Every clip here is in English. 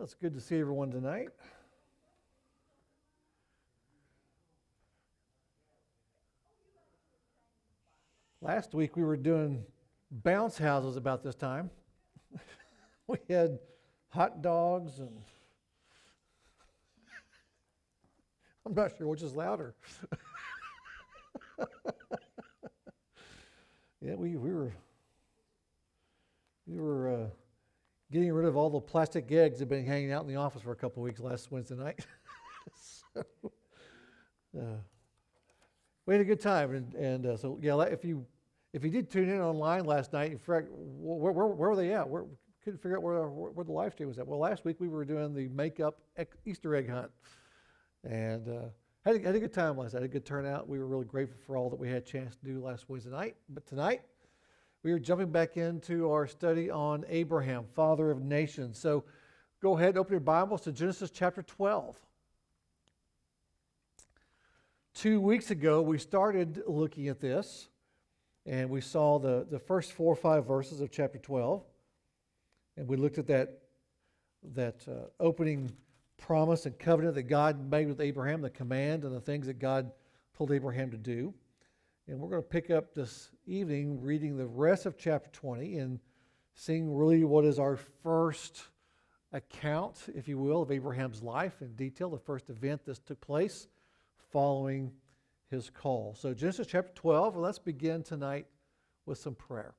It's good to see everyone tonight. Last week we were doing bounce houses about this time. We had hot dogs and I'm not sure which is louder. Yeah, we were getting rid of all the plastic eggs that have been hanging out in the office for a couple of weeks last Wednesday night. We had a good time, and so yeah. If you did tune in online last night, you forgot, where were they at? Couldn't figure out where the live stream was at. Well, last week we were doing the makeup Easter egg hunt, and had a good time last night. Had a good turnout. We were really grateful for all that we had a chance to do last Wednesday night. But tonight we are jumping back into our study on Abraham, father of nations. So go ahead and open your Bibles to Genesis chapter 12. 2 weeks ago, we started looking at this, and we saw the first 4 or 5 verses of chapter 12, and we looked at that opening promise and covenant that God made with Abraham, the command and the things that God told Abraham to do. And we're going to pick up this evening reading the rest of chapter 20 and seeing really what is our first account, if you will, of Abraham's life in detail, the first event that took place following his call. So Genesis chapter 12, let's begin tonight with some prayer.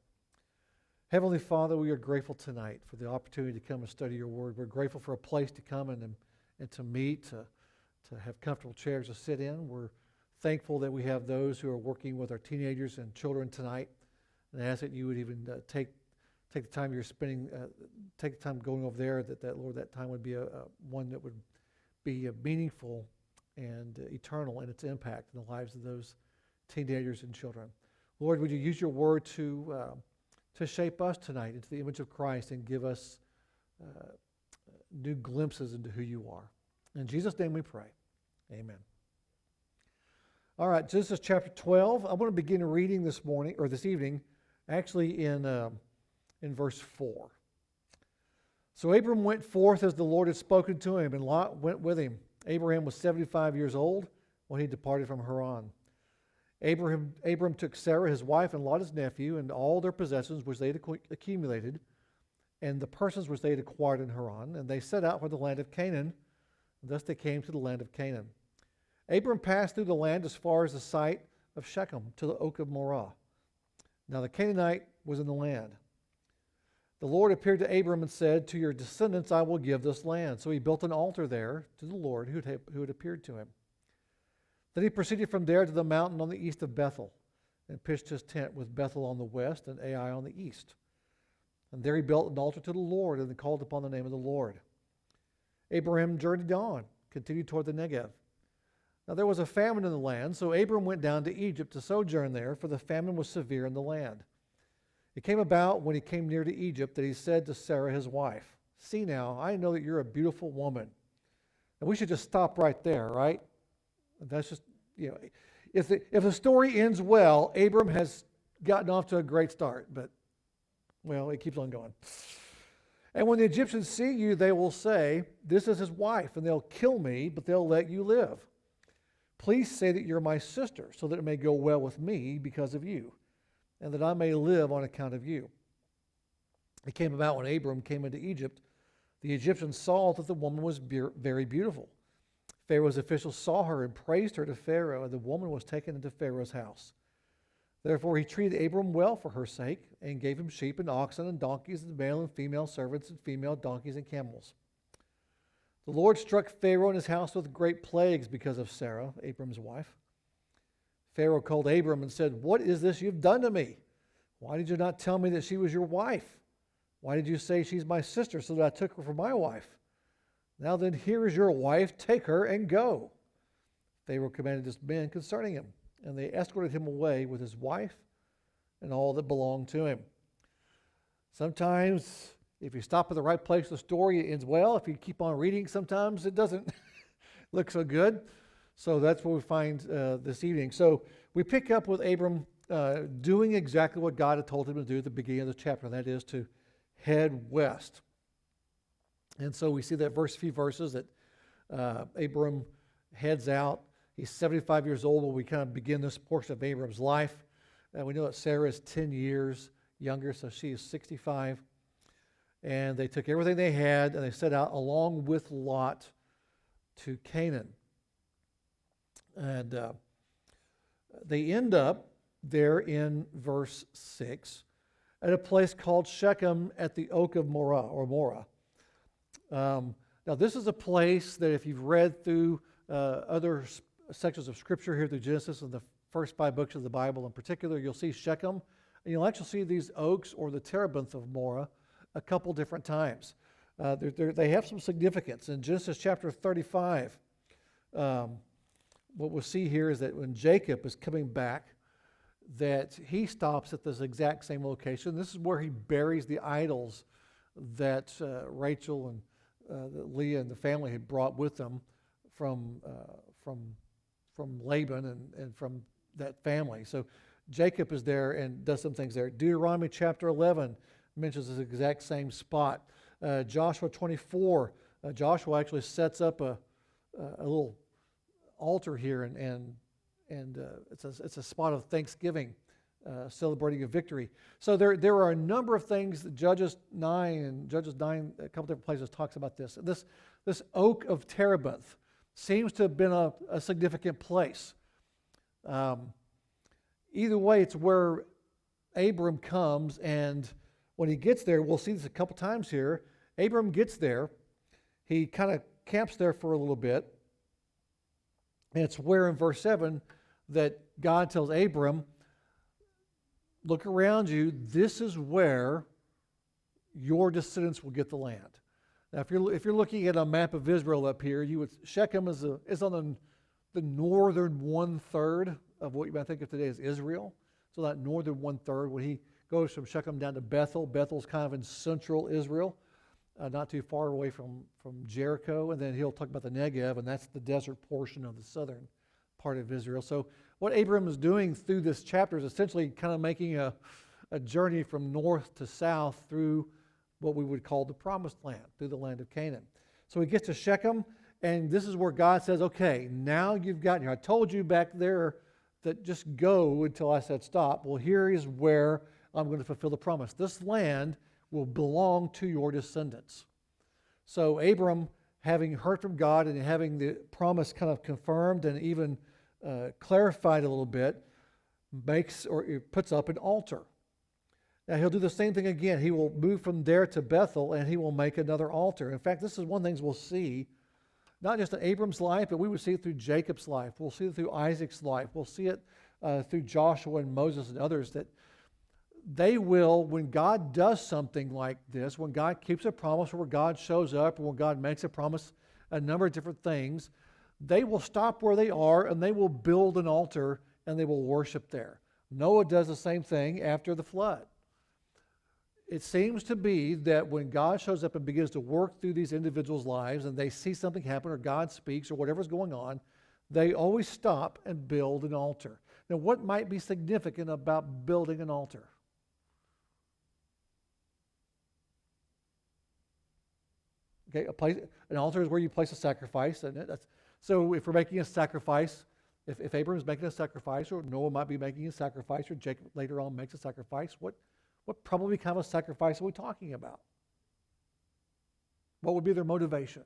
Heavenly Father, we are grateful tonight for the opportunity to come and study your word. We're grateful for a place to come and to meet, to have comfortable chairs to sit in. We're thankful that we have those who are working with our teenagers and children tonight, and I ask that you would even take the time you're spending, take the time going over there, that Lord, that time would be one that would be meaningful and eternal in its impact in the lives of those teenagers and children. Lord, would you use your word to shape us tonight into the image of Christ and give us new glimpses into who you are. In Jesus' name we pray. Amen. All right, Genesis chapter 12. I want to begin reading this evening, actually in verse 4. So Abram went forth as the Lord had spoken to him, and Lot went with him. Abraham was 75 years old when he departed from Haran. Abram took Sarah his wife and Lot his nephew and all their possessions which they had accumulated and the persons which they had acquired in Haran, and they set out for the land of Canaan. And thus they came to the land of Canaan. Abram passed through the land as far as the site of Shechem to the oak of Moreh. Now the Canaanite was in the land. The Lord appeared to Abram and said, "To your descendants I will give this land." So he built an altar there to the Lord who had appeared to him. Then he proceeded from there to the mountain on the east of Bethel, and pitched his tent with Bethel on the west and Ai on the east. And there he built an altar to the Lord and called upon the name of the Lord. Abraham journeyed on, continued toward the Negev. Now there was a famine in the land, so Abram went down to Egypt to sojourn there, for the famine was severe in the land. It came about when he came near to Egypt that he said to Sarah his wife, "See now, I know that you're a beautiful woman." And we should just stop right there, right? That's just, if the story ends well, Abram has gotten off to a great start, but, well, it keeps on going. "And when the Egyptians see you, they will say, 'This is his wife,' and they'll kill me, but they'll let you live. Please say that you're my sister, so that it may go well with me because of you, and that I may live on account of you." It came about when Abram came into Egypt, the Egyptians saw that the woman was very beautiful. Pharaoh's officials saw her and praised her to Pharaoh, and the woman was taken into Pharaoh's house. Therefore he treated Abram well for her sake, and gave him sheep and oxen and donkeys and male and female servants and female donkeys and camels. The Lord struck Pharaoh and his house with great plagues because of Sarah, Abram's wife. Pharaoh called Abram and said, "What is this you've done to me? Why did you not tell me that she was your wife? Why did you say she's my sister so that I took her for my wife? Now then, here is your wife, take her and go." Pharaoh commanded his men concerning him, and they escorted him away with his wife and all that belonged to him. Sometimes, if you stop at the right place, the story ends well. If you keep on reading, sometimes it doesn't look so good. So that's what we find this evening. So we pick up with Abram doing exactly what God had told him to do at the beginning of the chapter, and that is to head west. And so we see that few verses that Abram heads out. He's 75 years old when we kind of begin this portion of Abram's life. We know that Sarah is 10 years younger, so she is 65. And they took everything they had and they set out along with Lot to Canaan. And they end up there in verse 6 at a place called Shechem at the Oak of Morah. Now, this is a place that if you've read through other sections of Scripture here through Genesis and the first 5 books of the Bible in particular, you'll see Shechem, and you'll actually see these oaks or the terebinth of Morah a couple different times. They have some significance. In Genesis chapter 35, what we'll see here is that when Jacob is coming back, that he stops at this exact same location. This is where he buries the idols that Rachel and Leah and the family had brought with them from Laban and from that family. So Jacob is there and does some things there. Deuteronomy chapter 11 mentions this exact same spot. Joshua 24, Joshua actually sets up a little altar here, and it's a spot of thanksgiving, celebrating a victory. So there are a number of things. Judges 9, a couple different places talks about this. This oak of terebinth seems to have been a significant place. Either way, it's where Abram comes, and when he gets there, we'll see this a couple times here. Abram gets there. He kind of camps there for a little bit. And it's where in verse 7 that God tells Abram, look around you, this is where your descendants will get the land. Now, if you're looking at a map of Israel up here, Shechem is on the northern 1/3 of what you might think of today as Israel. So that northern 1/3, when he goes from Shechem down to Bethel, Bethel's kind of in central Israel, not too far away from Jericho, and then he'll talk about the Negev, and that's the desert portion of the southern part of Israel. So what Abram is doing through this chapter is essentially kind of making a journey from north to south through what we would call the promised land, through the land of Canaan. So he gets to Shechem, and this is where God says, okay, now you've gotten here. I told you back there that just go until I said stop. Well, here is where I'm going to fulfill the promise. This land will belong to your descendants. So Abram, having heard from God and having the promise kind of confirmed and even clarified a little bit, puts up an altar. Now he'll do the same thing again. He will move from there to Bethel and he will make another altar. In fact, this is one of the things we'll see, not just in Abram's life, but we would see it through Jacob's life. We'll see it through Isaac's life. We'll see it through Joshua and Moses and others, that they will, when God does something like this, when God keeps a promise, or when God shows up, or when God makes a promise, a number of different things, they will stop where they are and they will build an altar and they will worship there. Noah does the same thing after the flood. It seems to be that when God shows up and begins to work through these individuals' lives and they see something happen or God speaks or whatever's going on, they always stop and build an altar. Now, what might be significant about building an altar? Okay, an altar is where you place a sacrifice. So if we're making a sacrifice, if Abram is making a sacrifice, or Noah might be making a sacrifice, or Jacob later on makes a sacrifice, what probably kind of a sacrifice are we talking about? What would be their motivation?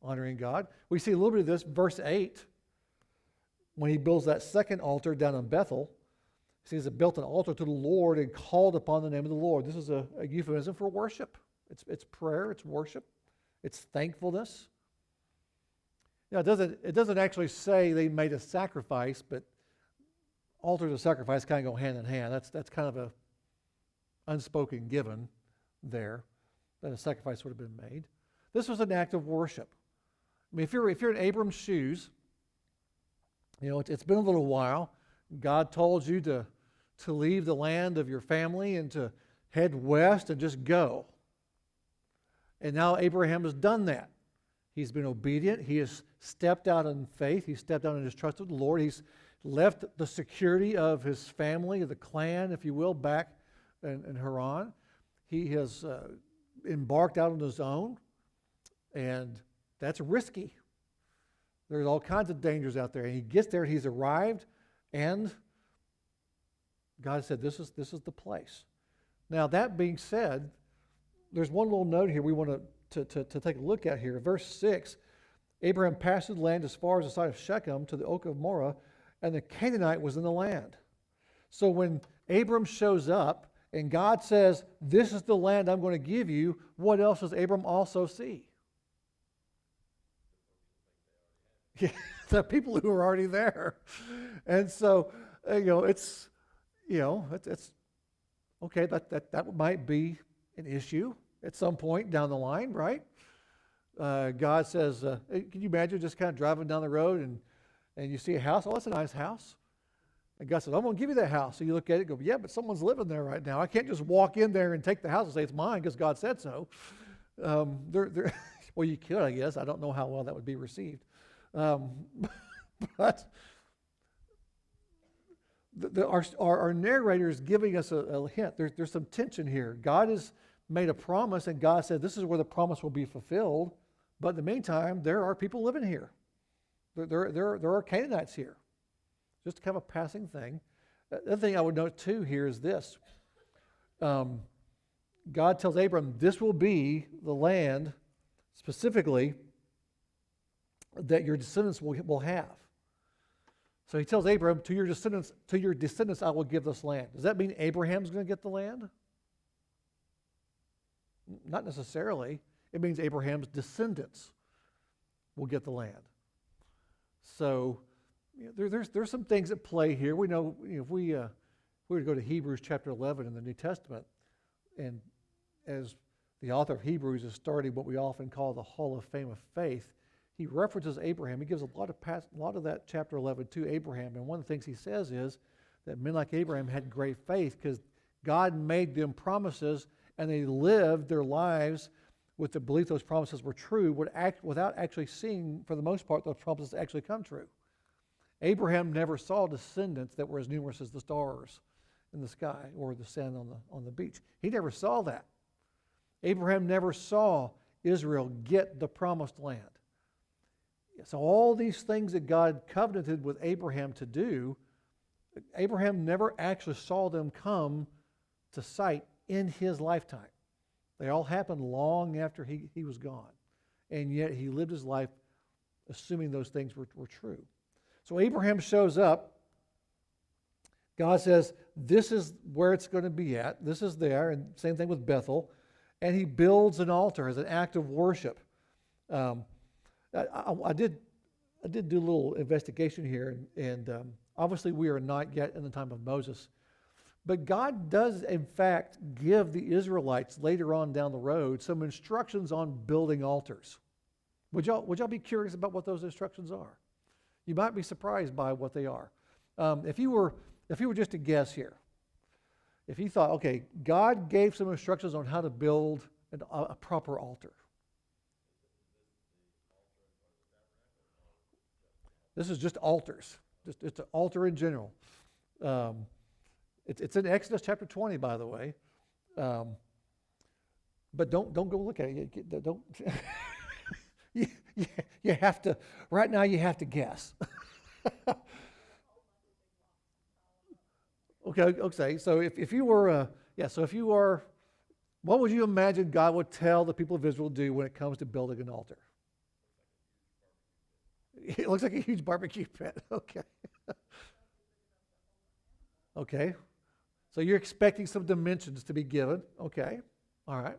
Honoring God. We see a little bit of this, verse 8, when he builds that second altar down in Bethel. He says, it built an altar to the Lord and called upon the name of the Lord. This is a euphemism for worship. It's prayer, it's worship, it's thankfulness. Now, it doesn't actually say they made a sacrifice, but altars and sacrifice kind of go hand in hand. That's kind of a unspoken given there, that a sacrifice would have been made. This was an act of worship. I mean, if you're in Abram's shoes, it's been a little while. God told you to leave the land of your family and to head west and just go. And now Abraham has done that. He's been obedient. He has stepped out in faith. He's stepped out in his trust of the Lord. He's left the security of his family, the clan, if you will, back in Haran. He has embarked out on his own, and that's risky. There's all kinds of dangers out there. And he gets there, he's arrived, and God said, this is the place. Now, that being said, there's one little note here we want to take a look at here. Verse 6, Abraham passed through the land as far as the site of Shechem to the oak of Moreh, and the Canaanite was in the land. So when Abram shows up and God says, this is the land I'm going to give you, what else does Abram also see? Yeah, the people who are already there. And so, it's okay, that might be an issue at some point down the line, right? God says, can you imagine just kind of driving down the road and you see a house? Oh, that's a nice house. And God says, I'm going to give you that house. So you look at it and go, yeah, but someone's living there right now. I can't just walk in there and take the house and say it's mine because God said so. Well, you could, I guess. I don't know how well that would be received. But our narrator is giving us a hint. There's some tension here. God has made a promise, and God said this is where the promise will be fulfilled. But in the meantime, there are people living here. There are Canaanites here. Just kind of a passing thing. The other thing I would note too here is this. God tells Abram this will be the land specifically that your descendants will have. So he tells Abram, to your descendants I will give this land. Does that mean Abraham's going to get the land? Not necessarily. It means Abraham's descendants will get the land. So there's some things at play here. We know, if we were to go to Hebrews chapter 11 in the New Testament, and as the author of Hebrews is starting what we often call the Hall of Fame of Faith, he references Abraham. He gives a lot of that chapter 11 to Abraham. And one of the things he says is that men like Abraham had great faith because God made them promises and they lived their lives with the belief those promises were true without actually seeing, for the most part, those promises actually come true. Abraham never saw descendants that were as numerous as the stars in the sky or the sand on the beach. He never saw that. Abraham never saw Israel get the promised land. So all these things that God covenanted with Abraham to do, Abraham never actually saw them come to sight in his lifetime. They all happened long after he was gone. And yet he lived his life assuming those things were true. So Abraham shows up. God says, this is where it's going to be at. This is there. And same thing with Bethel. And he builds an altar as an act of worship. I did do a little investigation here, and obviously we are not yet in the time of Moses. But God does, in fact, give the Israelites later on down the road some instructions on building altars. Would y'all be curious about what those instructions are? You might be surprised by what they are. If you were just to guess here, if you thought, okay, God gave some instructions on how to build a proper altar. This is just altars. It's an altar in general. It's in Exodus chapter 20, by the way. But don't go look at it. Don't. you have to. Right now, you have to guess. Okay. So if you were, what would you imagine God would tell the people of Israel to do when it comes to building an altar? It looks like a huge barbecue pit. Okay. Okay. So you're expecting some dimensions to be given. Okay. All right.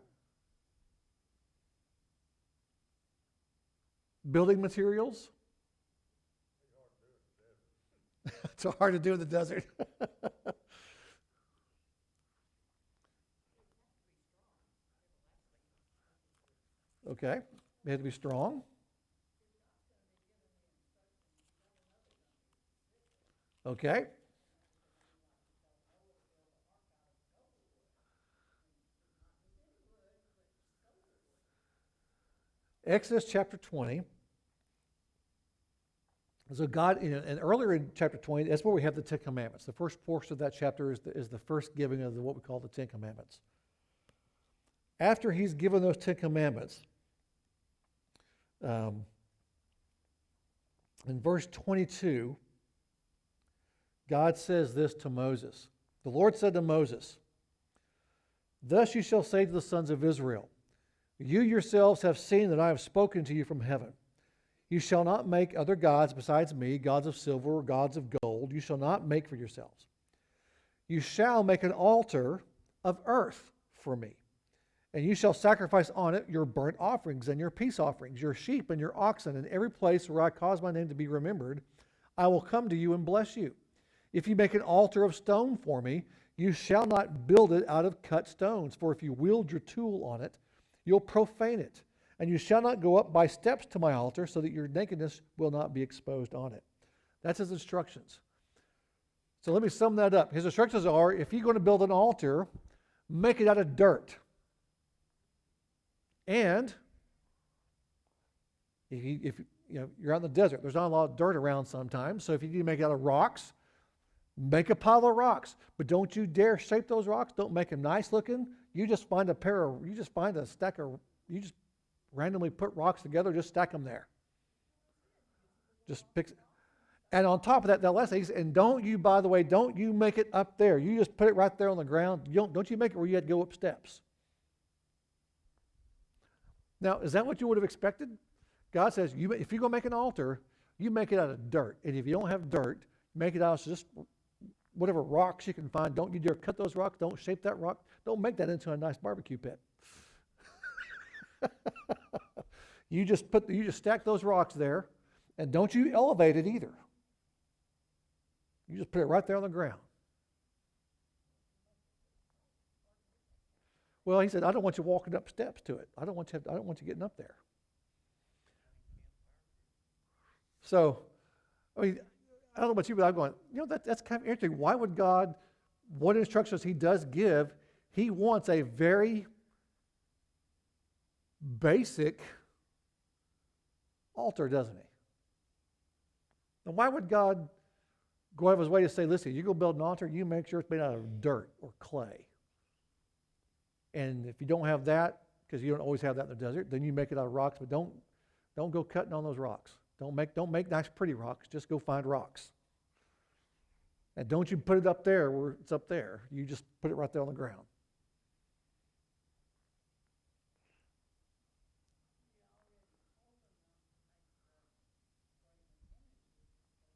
Building materials? It's hard to do in the desert. Okay. They have to be strong. Okay. Exodus chapter 20. So God, and earlier in chapter 20, that's where we have the Ten Commandments. The first portion of that chapter is the first giving of what we call the Ten Commandments. After he's given those Ten Commandments, in verse 22, God says this to Moses. The Lord said to Moses, "Thus you shall say to the sons of Israel, you yourselves have seen that I have spoken to you from heaven. You shall not make other gods besides me, gods of silver or gods of gold. You shall not make for yourselves. You shall make an altar of earth for me, and you shall sacrifice on it your burnt offerings and your peace offerings, your sheep and your oxen, and every place where I cause my name to be remembered, I will come to you and bless you. If you make an altar of stone for me, you shall not build it out of cut stones, for if you wield your tool on it, you'll profane it. And you shall not go up by steps to my altar, so that your nakedness will not be exposed on it." That's his instructions. So let me sum that up. His instructions are, if you're going to build an altar, make it out of dirt. And if you're out in the desert, there's not a lot of dirt around sometimes. So if you need to make it out of rocks, make a pile of rocks. But don't you dare shape those rocks. Don't make them nice looking. You just find a stack of, you just randomly put rocks together, just stack them there. Just pick. And on top of that last thing, and don't you make it up there. You just put it right there on the ground. Don't you make it where you had to go up steps. Now, is that what you would have expected? God says, if you're going to make an altar, you make it out of dirt. And if you don't have dirt, make it out of just whatever rocks you can find. Don't you dare cut those rocks. Don't shape that rock. Don't make that into a nice barbecue pit. You just stack those rocks there, and don't you elevate it either. You just put it right there on the ground. Well, he said, I don't want you walking up steps to it. I don't want you getting up there. So, I mean, I don't know about you, but I'm going, that's kind of interesting. Why would God, what instructions he does give, he wants a very basic altar, doesn't he? And why would God go out of his way to say, listen, you go build an altar, you make sure it's made out of dirt or clay. And if you don't have that, because you don't always have that in the desert, then you make it out of rocks, but don't go cutting on those rocks. Don't make nice pretty rocks, just go find rocks. And don't you put it up there where it's up there. You just put it right there on the ground.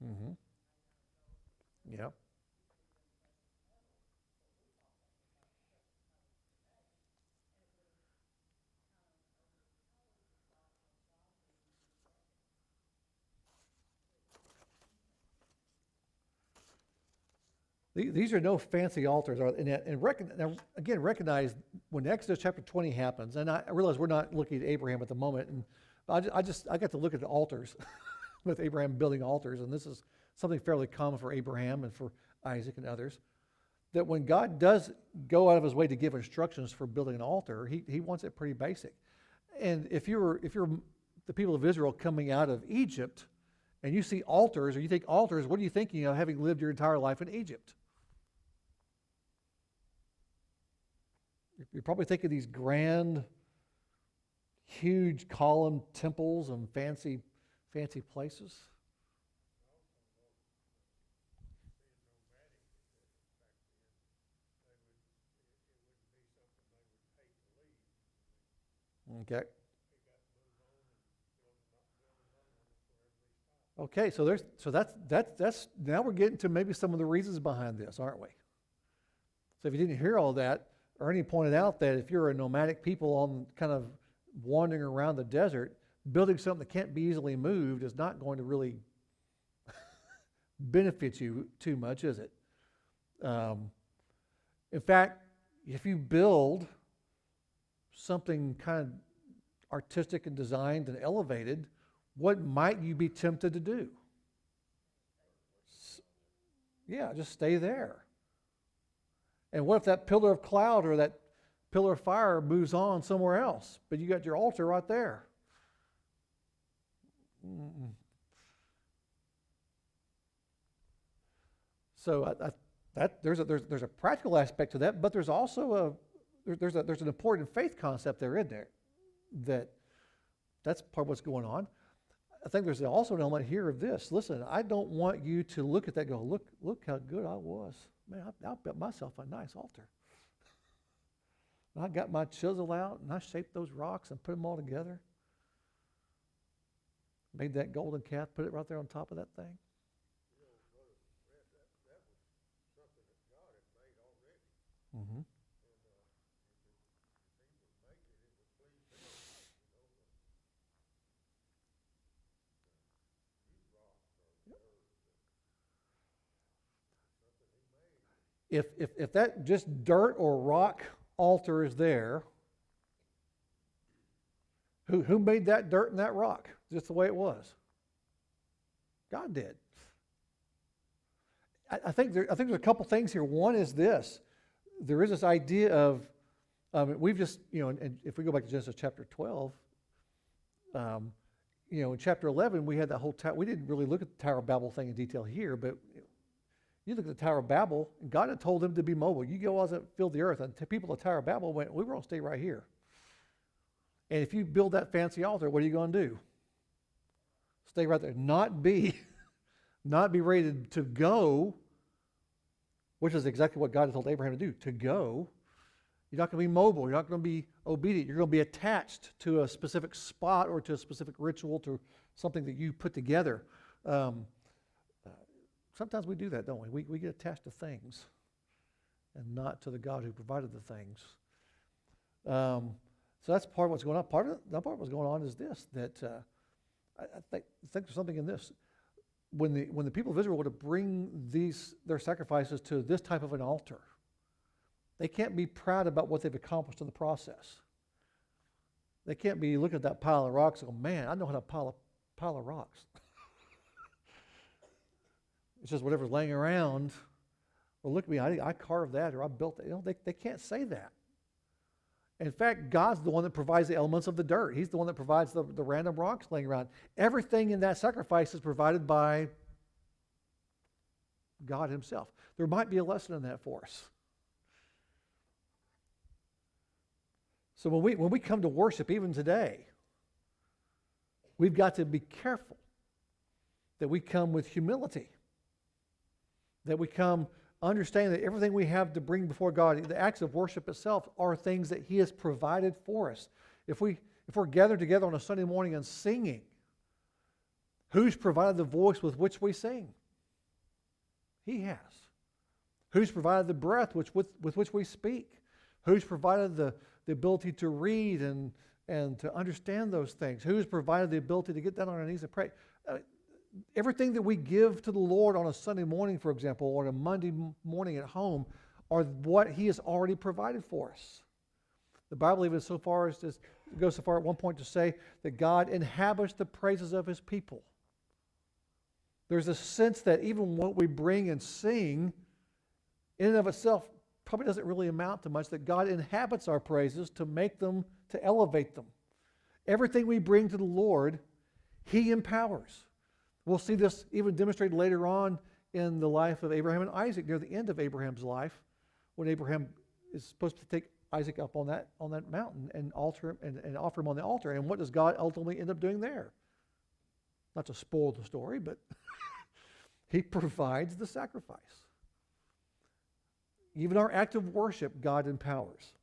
Mm-hmm. Yeah. These are no fancy altars. Recognize when Exodus chapter 20 happens, and I realize we're not looking at Abraham at the moment, and I got to look at the altars with Abraham building altars, and this is something fairly common for Abraham and for Isaac and others, that when God does go out of his way to give instructions for building an altar, he wants it pretty basic. And if you're the people of Israel coming out of Egypt, and you see altars, or you think altars, what are you thinking of having lived your entire life in Egypt? You're probably thinking these grand, huge column temples and fancy places. Okay. Okay, so that's now we're getting to maybe some of the reasons behind this, aren't we? So if you didn't hear all that, Ernie pointed out that if you're a nomadic people on kind of wandering around the desert, building something that can't be easily moved is not going to really benefit you too much, is it? In fact, if you build something kind of artistic and designed and elevated, what might you be tempted to do? Yeah, just stay there. And what if that pillar of cloud or that pillar of fire moves on somewhere else, but you got your altar right there? So there's a practical aspect to that, but there's also there's an important faith concept there in there that's part of what's going on. I think there's also an element here of this. Listen, I don't want you to look at that and go, look how good I was. Man, I built myself a nice altar. And I got my chisel out and I shaped those rocks and put them all together. Made that golden calf, put it right there on top of that thing. Mm-hmm. If that just dirt or rock altar is there, who made that dirt and that rock just the way it was? God did. I think there's a couple things here. One is this: there is this idea of we've just and if we go back to Genesis chapter 12, in chapter 11 we had that whole we didn't really look at the Tower of Babel thing in detail here, but you look at the Tower of Babel, and God had told them to be mobile. You go out and fill the earth, and people of the Tower of Babel went, we were going to stay right here. And if you build that fancy altar, what are you going to do? Stay right there. Not be ready to go, which is exactly what God had told Abraham to do, to go. You're not going to be mobile. You're not going to be obedient. You're going to be attached to a specific spot or to a specific ritual, to something that you put together. Sometimes we do that, don't we? We get attached to things and not to the God who provided the things. So that's part of what's going on. Part of what's going on is this, that I think there's something in this. When the people of Israel were to bring their sacrifices to this type of an altar, they can't be proud about what they've accomplished in the process. They can't be looking at that pile of rocks and go, man, I know how to pile of rocks. It's just whatever's laying around. Well, look at me, I carved that or I built that. They can't say that. In fact, God's the one that provides the elements of the dirt. He's the one that provides the random rocks laying around. Everything in that sacrifice is provided by God himself. There might be a lesson in that for us. So when we come to worship, even today, we've got to be careful that we come with humility. That we come understanding that everything we have to bring before God, the acts of worship itself, are things that he has provided for us. If we're gathered together on a Sunday morning and singing, who's provided the voice with which we sing? He has. Who's provided the breath with which we speak? Who's provided the ability to read and to understand those things? Who's provided the ability to get down on our knees and pray? Everything that we give to the Lord on a Sunday morning, for example, or a Monday morning at home, are what he has already provided for us. The Bible even goes so far at one point to say that God inhabits the praises of his people. There's a sense that even what we bring and sing, in and of itself, probably doesn't really amount to much, that God inhabits our praises to make them, to elevate them. Everything we bring to the Lord, he empowers. We'll see this even demonstrated later on in the life of Abraham and Isaac, near the end of Abraham's life, when Abraham is supposed to take Isaac up on that mountain and offer him on the altar. And what does God ultimately end up doing there? Not to spoil the story, but he provides the sacrifice. Even our act of worship, God empowers.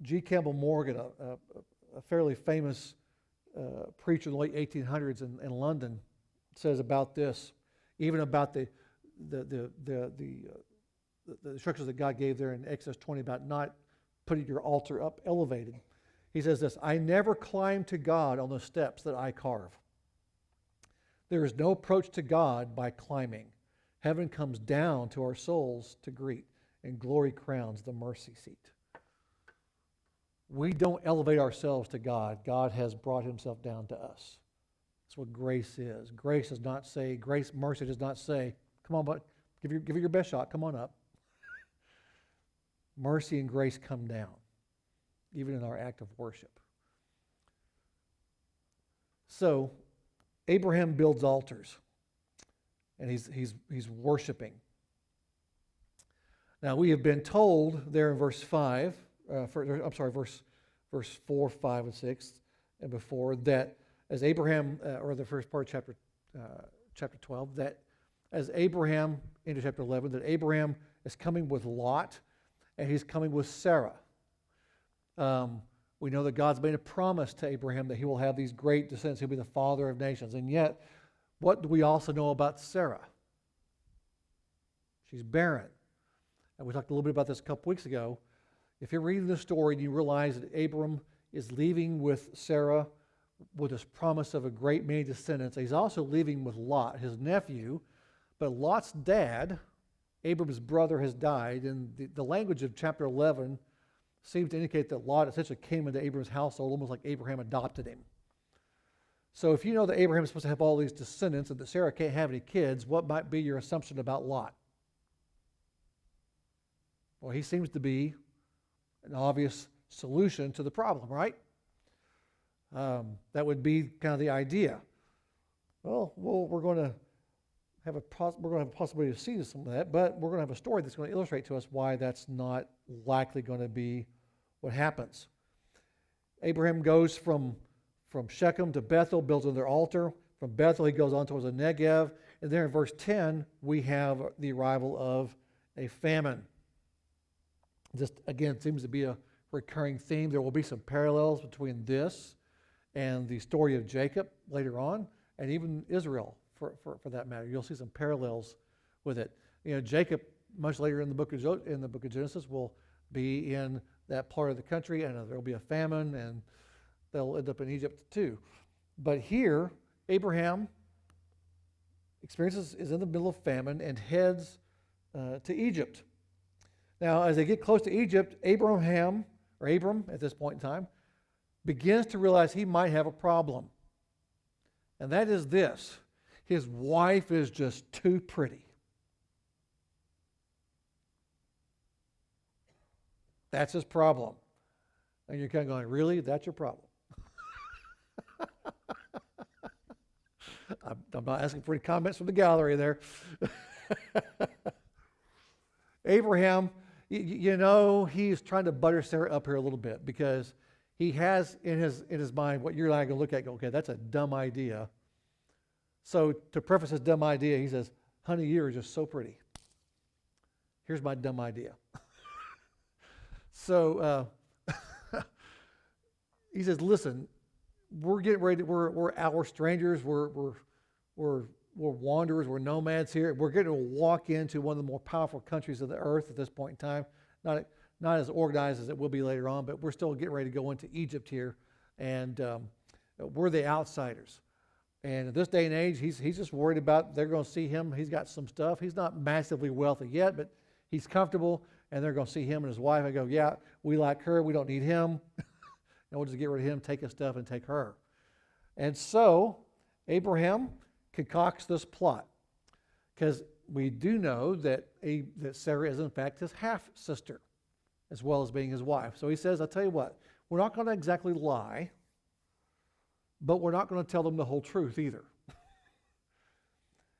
G. Campbell Morgan, a fairly famous preacher in the late 1800s in London, says about this, even about the instructions that God gave there in Exodus 20 about not putting your altar up elevated. He says this: I never climb to God on the steps that I carve. There is no approach to God by climbing. Heaven comes down to our souls to greet, and glory crowns the mercy seat. We don't elevate ourselves to God. God has brought himself down to us. That's what grace is. Mercy does not say, come on, but give it your best shot, come on up. Mercy and grace come down, even in our act of worship. So, Abraham builds altars. and he's worshiping. Now we have been told there in verse 4, 5, and 6, and before, that as Abraham, or the first part of chapter 12, that as Abraham, into chapter 11, that Abraham is coming with Lot, and he's coming with Sarah. We know that God's made a promise to Abraham that he will have these great descendants. He'll be the father of nations. And yet, what do we also know about Sarah? She's barren. And we talked a little bit about this a couple weeks ago. If you're reading the story and you realize that Abram is leaving with Sarah with this promise of a great many descendants, he's also leaving with Lot, his nephew. But Lot's dad, Abram's brother, has died. And the language of chapter 11 seems to indicate that Lot essentially came into Abram's household almost like Abraham adopted him. So if you know that Abraham is supposed to have all these descendants and that Sarah can't have any kids, what might be your assumption about Lot? Well, he seems to be an obvious solution to the problem, right? That would be kind of the idea. Well, we're going to have a possibility to see some of that, but we're going to have a story that's going to illustrate to us why that's not likely going to be what happens. Abraham goes from Shechem to Bethel, builds another altar. From Bethel, he goes on towards the Negev. And there in verse 10, we have the arrival of a famine. This, again, seems to be a recurring theme. There will be some parallels between this and the story of Jacob later on, and even Israel, for that matter. You'll see some parallels with it. You know, Jacob, much later in the book of Genesis, will be in that part of the country, and there will be a famine, and they'll end up in Egypt too. But here, Abraham is in the middle of famine and heads to Egypt. Now, as they get close to Egypt, Abram, at this point in time, begins to realize he might have a problem. And that is this: his wife is just too pretty. That's his problem. And you're kind of going, really? That's your problem? I'm not asking for any comments from the gallery there. Abraham, you know, he's trying to butter Sarah up here a little bit because he has in his mind what you're not going to look at and go, okay, that's a dumb idea. So to preface his dumb idea, he says, honey, you're just so pretty. Here's my dumb idea. So he says, listen, we're getting ready, we're our strangers, we're wanderers, we're nomads here. We're going to walk into one of the more powerful countries of the earth at this point in time. Not as organized as it will be later on, but we're still getting ready to go into Egypt here, and we're the outsiders. And in this day and age, he's just worried about they're going to see him. He's got some stuff. He's not massively wealthy yet, but he's comfortable, and they're going to see him and his wife and go, yeah, we like her. We don't need him. And we'll just get rid of him, take his stuff, and take her. And so Abraham concocts this plot because we do know that Sarah is in fact his half-sister as well as being his wife. So he says, I'll tell you what, we're not going to exactly lie, but we're not going to tell them the whole truth either.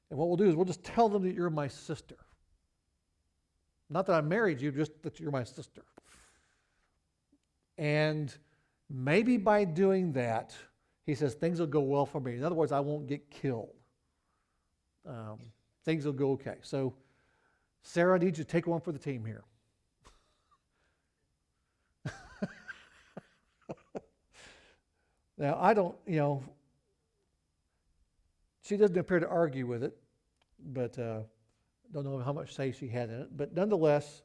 And what we'll do is we'll just tell them that you're my sister. Not that I married you, just that you're my sister. And maybe by doing that, he says, things will go well for me. In other words, I won't get killed. Things will go okay. So, Sarah, I need you to take one for the team here. Now, I don't, she doesn't appear to argue with it, but don't know how much say she had in it. But nonetheless,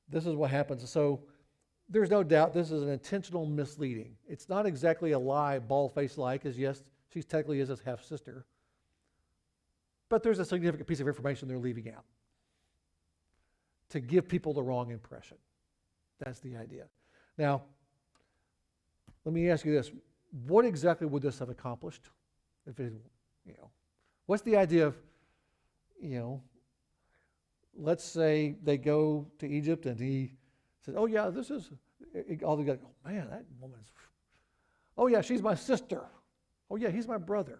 this is what happens. So, there's no doubt this is an intentional misleading. It's not exactly a lie, bald-faced lie, because yes, she technically is his half-sister. But there's a significant piece of information they're leaving out to give people the wrong impression. That's the idea. Now, let me ask you this. What exactly would this have accomplished? If it, what's the idea of, let's say they go to Egypt and he says, oh yeah, this is, all they got, oh man, that woman's, oh yeah, she's my sister. Oh yeah, he's my brother.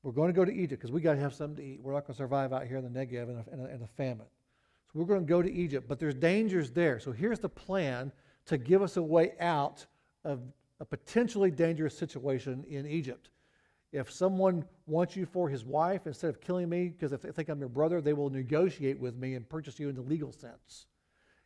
We're going to go to Egypt because we got to have something to eat. We're not going to survive out here in the Negev in a famine. So we're going to go to Egypt, but there's dangers there. So here's the plan to give us a way out of a potentially dangerous situation in Egypt. If someone wants you for his wife, instead of killing me because if they think I'm your brother, they will negotiate with me and purchase you in the legal sense.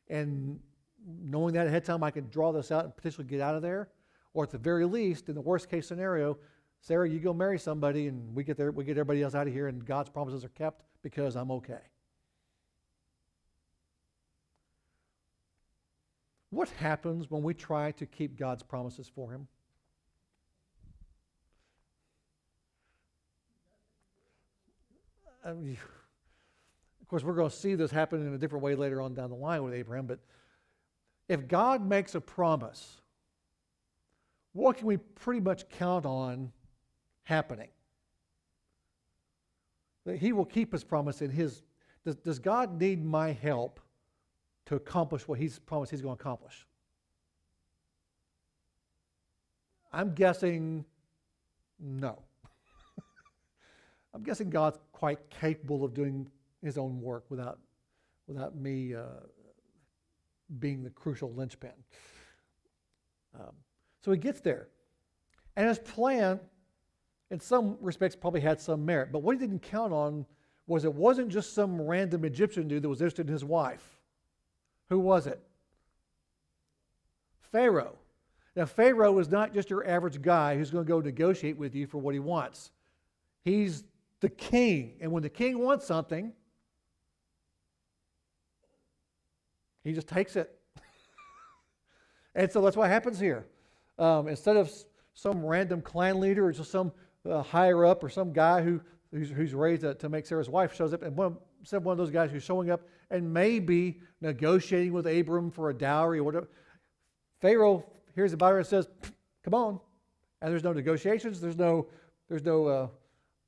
And knowing that ahead of time, I can draw this out and potentially get out of there. Or at the very least, in the worst case scenario, Sarah, you go marry somebody and we get everybody else out of here and God's promises are kept because I'm okay. What happens when we try to keep God's promises for him? Of course, we're going to see this happen in a different way later on down the line with Abraham, but if God makes a promise, what can we pretty much count on happening? That he will keep his promise in his... Does God need my help to accomplish what he's promised he's going to accomplish? I'm guessing no. I'm guessing God's quite capable of doing his own work without me being the crucial linchpin. So he gets there. And his plan, in some respects, probably had some merit. But what he didn't count on was it wasn't just some random Egyptian dude that was interested in his wife. Who was it? Pharaoh. Now, Pharaoh is not just your average guy who's going to go negotiate with you for what he wants. He's the king. And when the king wants something, he just takes it. And so that's what happens here. Instead of some random clan leader or just some higher up or some guy who's raised to make Sarah's wife shows up, and instead of one of those guys who's showing up and maybe negotiating with Abram for a dowry or whatever, Pharaoh hears about her and says, "Come on," and there's no negotiations. There's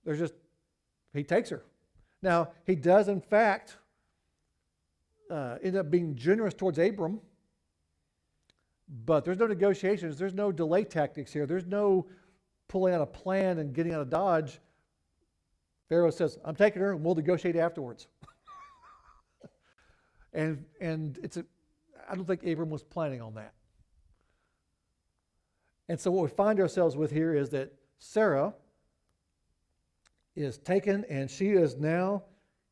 just he takes her. Now he does in fact end up being generous towards Abram. But there's no negotiations. There's no delay tactics here. There's no pulling out a plan and getting out of Dodge. Pharaoh says, "I'm taking her and we'll negotiate afterwards." and I don't think Abram was planning on that. And so what we find ourselves with here is that Sarah is taken and she is now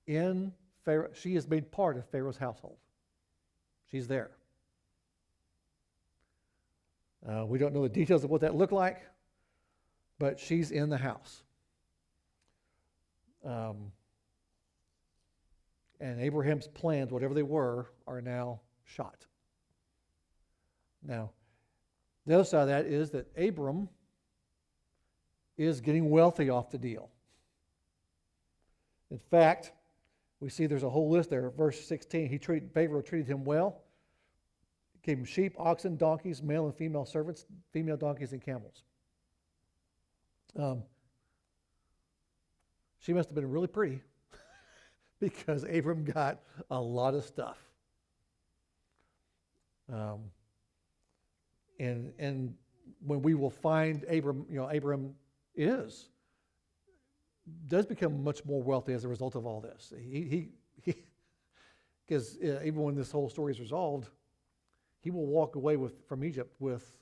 in Pharaoh. She has been part of Pharaoh's household. She's there. We don't know the details of what that looked like, but she's in the house. And Abraham's plans, whatever they were, are now shot. Now, the other side of that is that Abram is getting wealthy off the deal. In fact, we see there's a whole list there. Verse 16, Pharaoh treated him well. Gave him sheep, oxen, donkeys, male and female servants, female donkeys, and camels. She must have been really pretty because Abram got a lot of stuff. And when we will find Abram does become much more wealthy as a result of all this. Because even when this whole story is resolved, he will walk away from Egypt with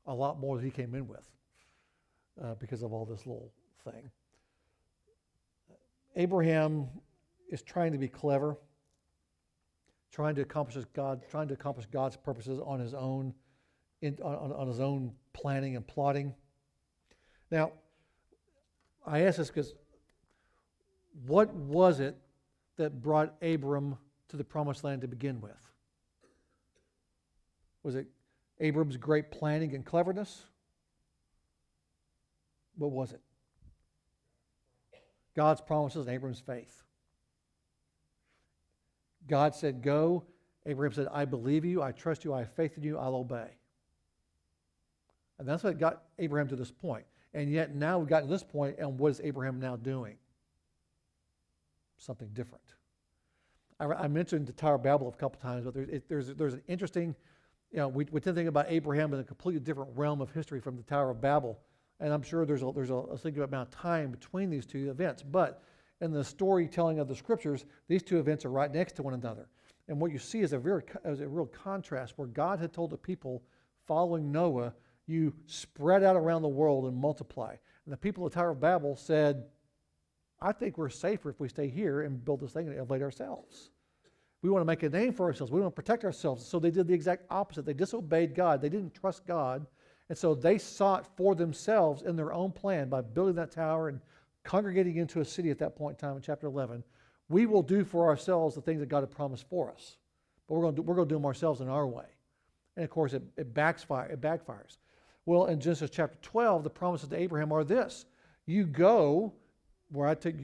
a lot more than he came in with because of all this little thing. Abraham is trying to be clever, trying to accomplish God's purposes on his own, on his own planning and plotting. Now, I ask this because what was it that brought Abram to the promised land to begin with? Was it Abram's great planning and cleverness? What was it? God's promises and Abram's faith. God said, "Go." Abraham said, "I believe you, I trust you, I have faith in you, I'll obey." And that's what got Abraham to this point. And yet now we've gotten to this point, and what is Abraham now doing? Something different. I mentioned the Tower of Babel a couple times, but there's an interesting, we tend to think about Abraham in a completely different realm of history from the Tower of Babel. And I'm sure there's a significant amount of time between these two events. But in the storytelling of the scriptures, these two events are right next to one another. And what you see is a real contrast where God had told the people following Noah, you spread out around the world and multiply. And the people of the Tower of Babel said, I think we're safer if we stay here and build this thing and elevate ourselves. We want to make a name for ourselves. We want to protect ourselves. So they did the exact opposite. They disobeyed God. They didn't trust God. And so they sought for themselves in their own plan by building that tower and congregating into a city at that point in time in chapter 11. We will do for ourselves the things that God had promised for us. But we're going to do them ourselves in our way. And of course, it backfires. Well, in Genesis chapter 12, the promises to Abraham are this. You go where I take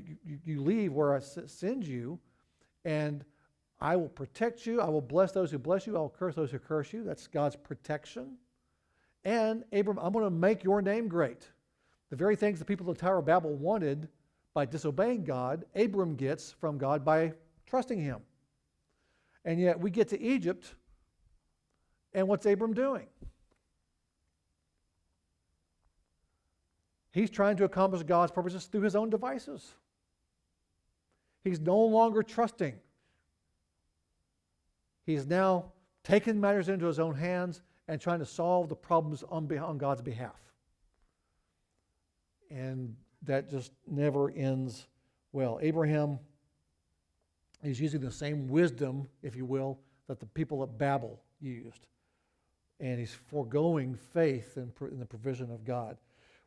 you leave where I send you, and I will protect you. I will bless those who bless you. I will curse those who curse you. That's God's protection. And Abram, I'm going to make your name great. The very things the people of the Tower of Babel wanted by disobeying God, Abram gets from God by trusting him. And yet we get to Egypt, and what's Abram doing? He's trying to accomplish God's purposes through his own devices. He's no longer trusting. He's now taking matters into his own hands and trying to solve the problems on God's behalf. And that just never ends well. Abraham is using the same wisdom, if you will, that the people at Babel used. And he's foregoing faith in the provision of God.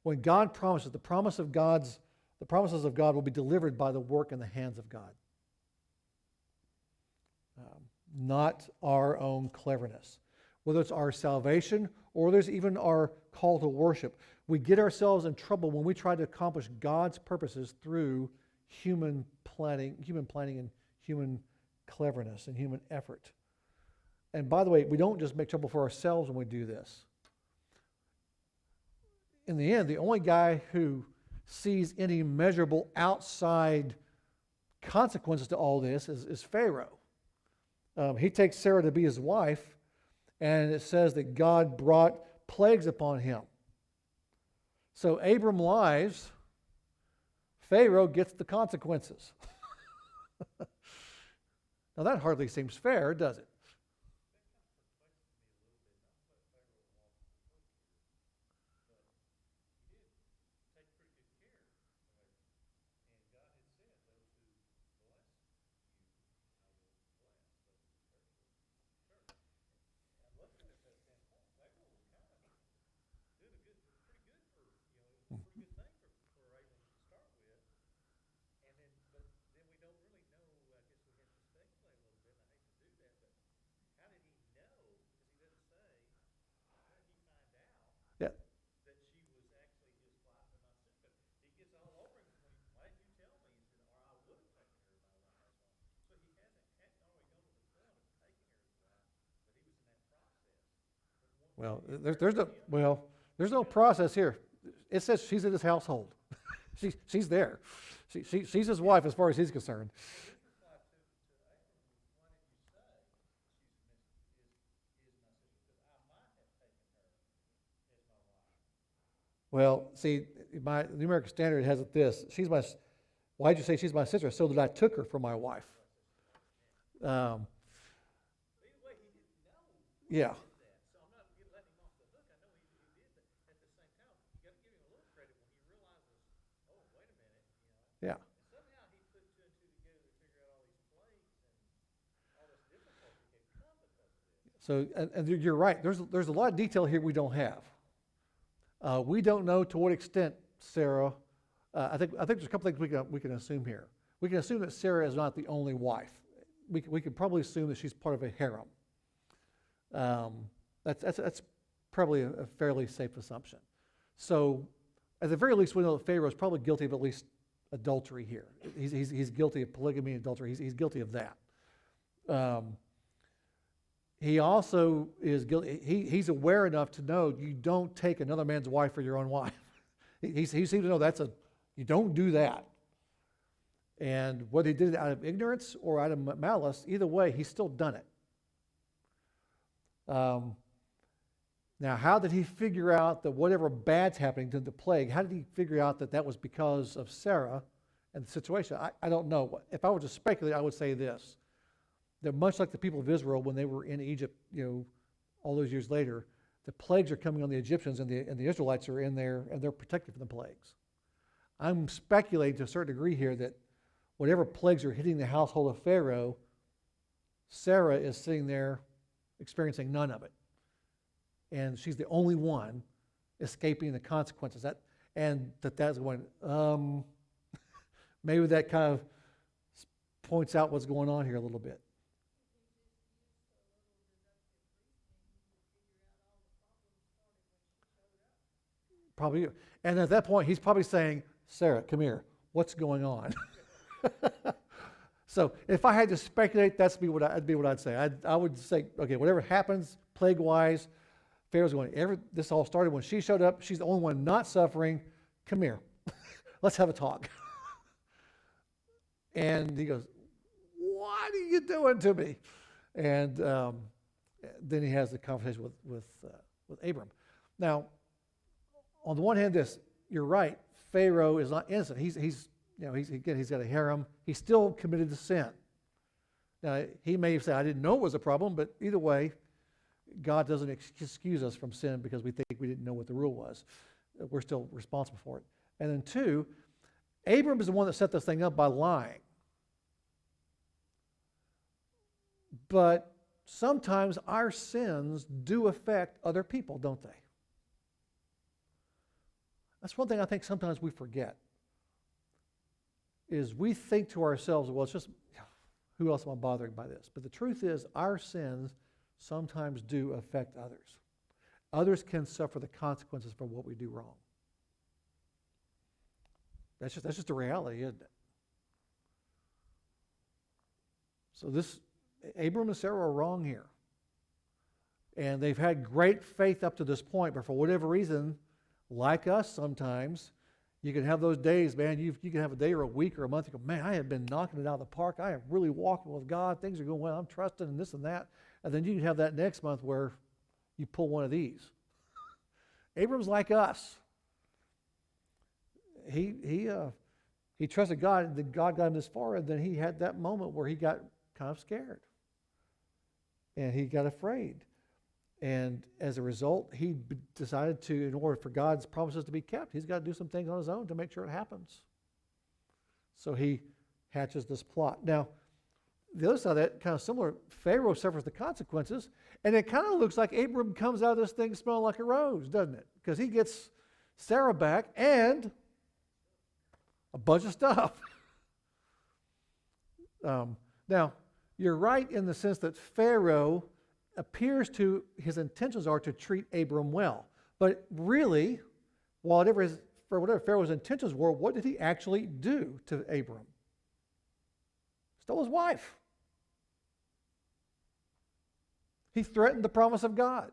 When God promises, the promises of God will be delivered by the work in the hands of God. Not our own cleverness. Whether it's our salvation or there's even our call to worship. We get ourselves in trouble when we try to accomplish God's purposes through human planning and human cleverness and human effort. And by the way, we don't just make trouble for ourselves when we do this. In the end, the only guy who sees any measurable outside consequences to all this is Pharaoh. He takes Sarah to be his wife, and it says that God brought plagues upon him. So Abram lies, Pharaoh gets the consequences. Now that hardly seems fair, does it? Yeah. There's no process here. It says she's in his household. She's there. She's his wife as far as he's concerned. Well, see, the New American Standard has it this. Why'd you say she's my sister? So that I took her for my wife. Yeah. Yeah. So, and you're right. There's a lot of detail here we don't have. We don't know to what extent Sarah. I think there's a couple things we can assume here. We can assume that Sarah is not the only wife. We could probably assume that she's part of a harem. That's probably a fairly safe assumption. So, at the very least, we know that Pharaoh is probably guilty of at least adultery here. He's guilty of polygamy and adultery. He's guilty of that. He also is guilty. He's aware enough to know you don't take another man's wife for your own wife. He seems to know you don't do that. And whether he did it out of ignorance or out of malice, either way, he's still done it. Now, how did he figure out that whatever bad's happening to the plague, how did he figure out that that was because of Sarah and the situation? I don't know. If I were to speculate, I would say this, that much like the people of Israel when they were in Egypt, all those years later, the plagues are coming on the Egyptians and the Israelites are in there and they're protected from the plagues. I'm speculating to a certain degree here that whatever plagues are hitting the household of Pharaoh, Sarah is sitting there experiencing none of it. And she's the only one escaping the consequences. That's going, maybe that kind of points out what's going on here a little bit. Probably. And at that point, he's probably saying, Sarah, come here. What's going on? So if I had to speculate, that'd be what I'd say. I would say, okay, whatever happens plague-wise, Pharaoh's going, this all started when she showed up. She's the only one not suffering. Come here. Let's have a talk. And he goes, what are you doing to me? And then he has the conversation with Abram. Now, on the one hand, you're right. Pharaoh is not innocent. He's got a harem. He's still committed to sin. Now, he may say, I didn't know it was a problem, but either way, God doesn't excuse us from sin because we think we didn't know what the rule was. We're still responsible for it. And then two, Abram is the one that set this thing up by lying. But sometimes our sins do affect other people, don't they? That's one thing I think sometimes we forget, is we think to ourselves, well, it's just, who else am I bothering by this? But the truth is, our sins sometimes do affect others. Others can suffer the consequences for what we do wrong. That's just a reality, isn't it? So Abram and Sarah are wrong here. And they've had great faith up to this point, but for whatever reason, like us sometimes, you can have those days, man, you can have a day or a week or a month, you go, man, I have been knocking it out of the park. I am really walking with God. Things are going well. I'm trusting and this and that. And then you can have that next month where you pull one of these. Abram's like us. He trusted God, and then God got him this far, and then he had that moment where he got kind of scared. And he got afraid. And as a result, he decided to, in order for God's promises to be kept, he's got to do some things on his own to make sure it happens. So he hatches this plot. Now, the other side of that, kind of similar, Pharaoh suffers the consequences, and it kind of looks like Abram comes out of this thing smelling like a rose, doesn't it? Because he gets Sarah back and a bunch of stuff. Now, you're right in the sense that Pharaoh appears to, his intentions are to treat Abram well. But really, whatever Pharaoh's intentions were, what did he actually do to Abram? Stole his wife. He threatened the promise of God.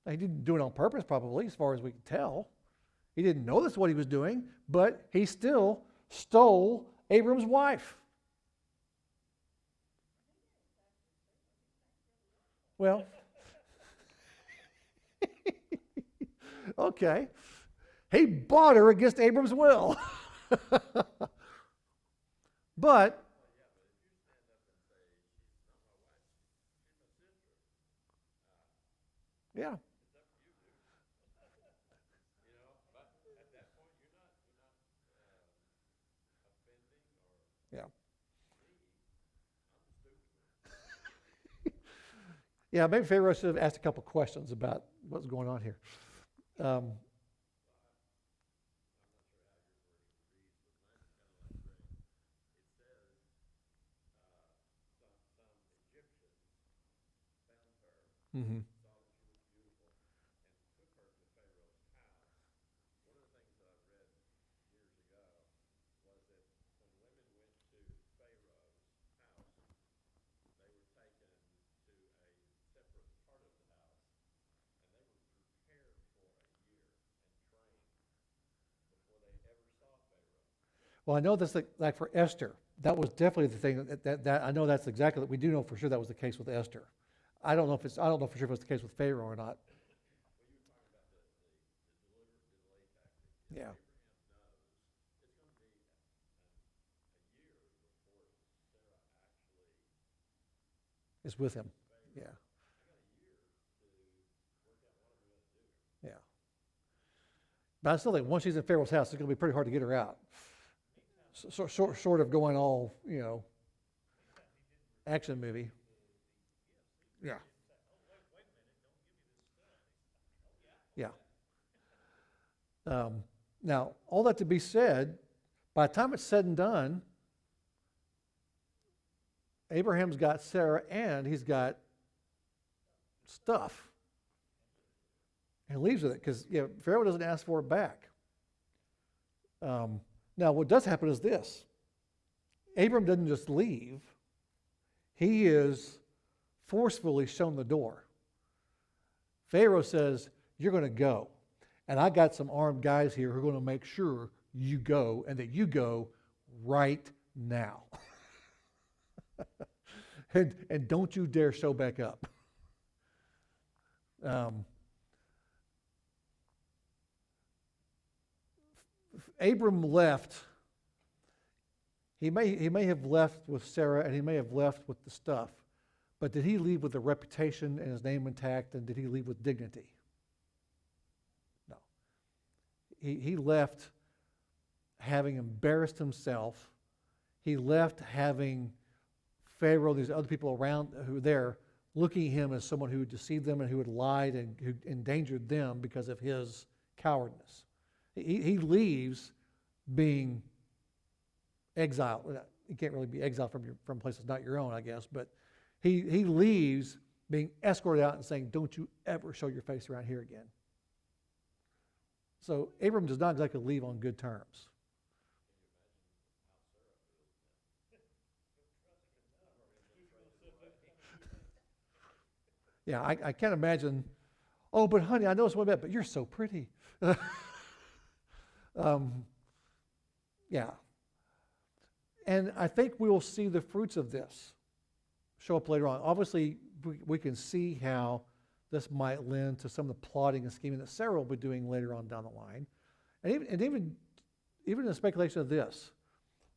Now, he didn't do it on purpose, probably, as far as we can tell. He didn't know that's what he was doing, but he still stole Abram's wife. Well, okay. He bought her against Abram's will. But, yeah. Yeah. Yeah, maybe Pharaoh should have asked a couple questions about what's going on here. Mm-hmm. Well, I know that's like for Esther. That was definitely the thing that I know that's exactly, we do know for sure that was the case with Esther. I don't know for sure if it was the case with Pharaoh or not. Yeah. Is with him. Yeah. Yeah. But I still think once she's in Pharaoh's house, it's going to be pretty hard to get her out. Short of going all, action movie. Yeah. Yeah. Now, all that to be said, by the time it's said and done, Abraham's got Sarah and he's got stuff. And leaves with it because Pharaoh doesn't ask for it back. Now, what does happen is this. Abram doesn't just leave. He is forcefully shown the door. Pharaoh says, you're going to go. And I got some armed guys here who are going to make sure you go and that you go right now. and don't you dare show back up. Abram left. He may have left with Sarah and he may have left with the stuff, but did he leave with a reputation and his name intact, and did he leave with dignity? No. He left having embarrassed himself. He left having Pharaoh, these other people around who were there, looking at him as someone who had deceived them and who had lied and who endangered them because of his cowardice. He leaves being exiled. You can't really be exiled from places not your own, I guess, but he leaves being escorted out and saying, don't you ever show your face around here again. So Abram does not exactly leave on good terms. Yeah, I can't imagine, oh, but honey, I know it's one bit, but you're so pretty. Yeah. And I think we will see the fruits of this show up later on. Obviously, we can see how this might lend to some of the plotting and scheming that Sarah will be doing later on down the line. And even the speculation of this.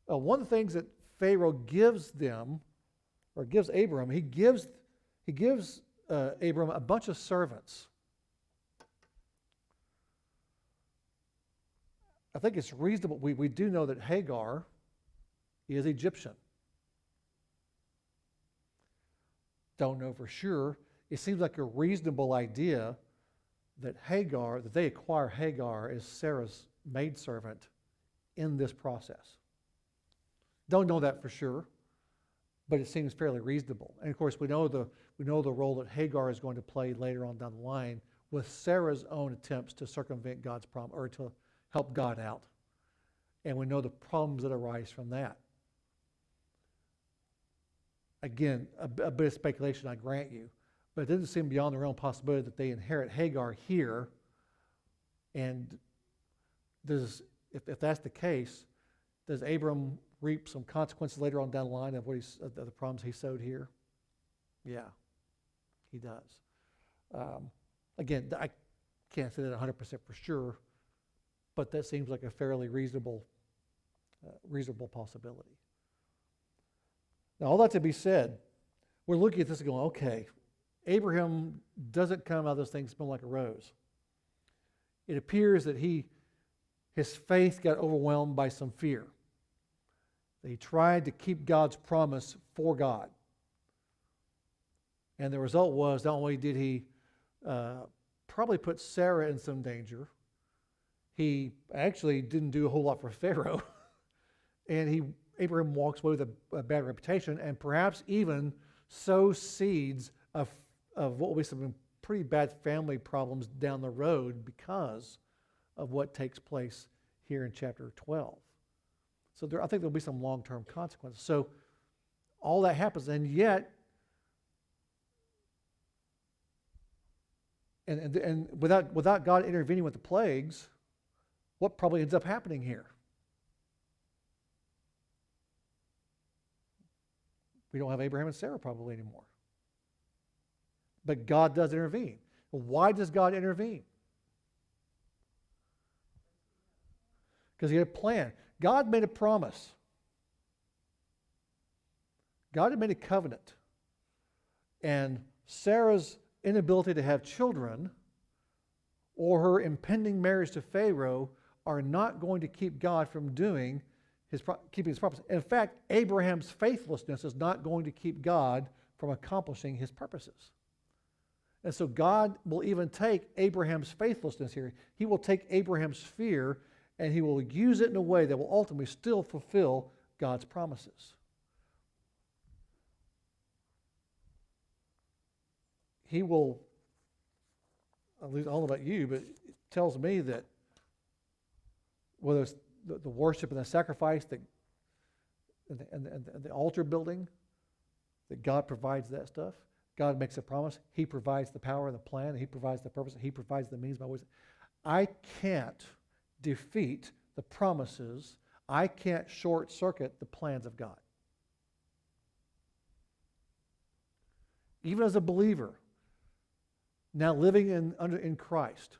One of the things that Pharaoh gives them, or gives Abram, he gives Abram a bunch of servants. I think it's reasonable. We do know that Hagar is Egyptian. Don't know for sure. It seems like a reasonable idea that they acquire Hagar as Sarah's maidservant in this process. Don't know that for sure, but it seems fairly reasonable. And of course, we know the role that Hagar is going to play later on down the line with Sarah's own attempts to circumvent God's promise, or to help God out. And we know the problems that arise from that. Again, a bit of speculation, I grant you, but it doesn't seem beyond the realm of possibility that they inherit Hagar here. And if that's the case, does Abram reap some consequences later on down the line of the problems he sowed here? Yeah, he does. Again, I can't say that 100% for sure, but that seems like a fairly reasonable possibility. Now, all that to be said, we're looking at this and going, okay, Abraham doesn't come out of this thing smelling like a rose. It appears that his faith got overwhelmed by some fear. He tried to keep God's promise for God. And the result was, not only did he probably put Sarah in some danger, he actually didn't do a whole lot for Pharaoh. And Abraham walks away with a bad reputation, and perhaps even sows seeds of what will be some pretty bad family problems down the road because of what takes place here in chapter 12. So I think there'll be some long-term consequences. So all that happens, and yet, and without God intervening with the plagues, what probably ends up happening here? We don't have Abraham and Sarah probably anymore. But God does intervene. Why does God intervene? Because he had a plan. God made a promise. God had made a covenant. And Sarah's inability to have children or her impending marriage to Pharaoh are not going to keep God from keeping his promise. In fact, Abraham's faithlessness is not going to keep God from accomplishing his purposes. And so God will even take Abraham's faithlessness here. He will take Abraham's fear and he will use it in a way that will ultimately still fulfill God's promises. He will, at least I don't know about you, but it tells me that whether it's the worship and the sacrifice and the altar building, that God provides that stuff. God makes a promise. He provides the power, the plan. He provides the purpose. He provides the means by which. I can't defeat the promises. I can't short circuit the plans of God. Even as a believer, now living in Christ,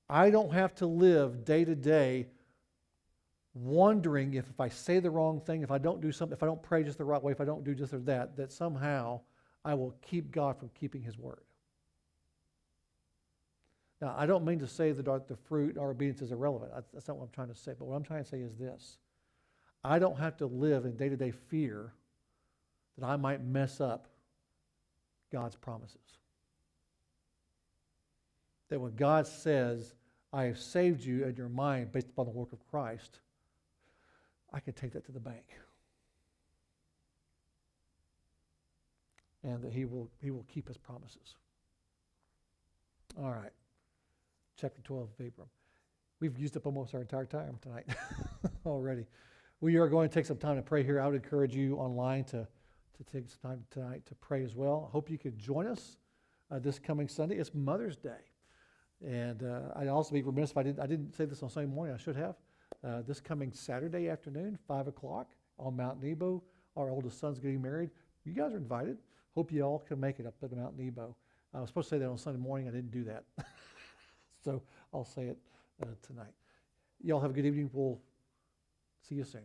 I don't have to live day to day wondering if I say the wrong thing, if I don't do something, if I don't pray just the right way, if I don't do just or that somehow I will keep God from keeping his word. Now, I don't mean to say that the fruit, our obedience is irrelevant. That's not what I'm trying to say. But what I'm trying to say is this. I don't have to live in day-to-day fear that I might mess up God's promises. That when God says, I have saved you in your mind based upon the work of Christ, I can take that to the bank. And that he will keep his promises. All right. Chapter 12 of Abram. We've used up almost our entire time tonight already. We are going to take some time to pray here. I would encourage you online to take some time tonight to pray as well. I hope you could join us this coming Sunday. It's Mother's Day. And I'd also be remiss if I didn't say this on Sunday morning. I should have. This coming Saturday afternoon, 5 o'clock on Mount Nebo. Our oldest son's getting married. You guys are invited. Hope you all can make it up at Mount Nebo. I was supposed to say that on Sunday morning. I didn't do that. So I'll say it tonight. Y'all have a good evening. We'll see you soon.